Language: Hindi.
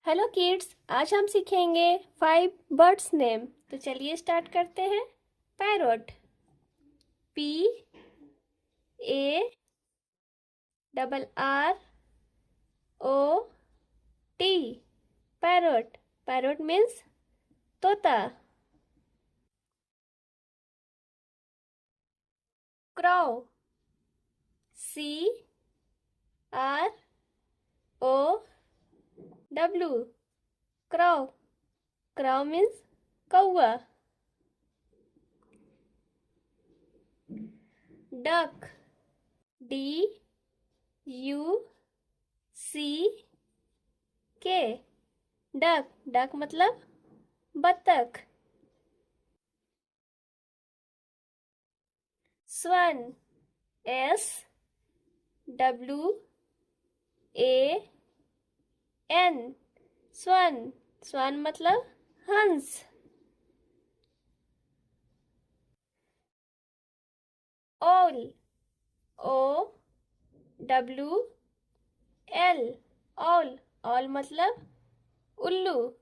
हेलो किड्स, आज हम सीखेंगे 5 बर्ड्स नेम। तो चलिए स्टार्ट करते हैं। Parrot, Parrot, parrot. Parrot means तोता। Crow, CROW, crow. Crow means कौआ। Duck, DUCK, duck. डक मतलब बतख। स्वन, SWAN, स्वन। स्वन मतलब हंस। ओल, OWL, ओल। ओल मतलब उल्लू।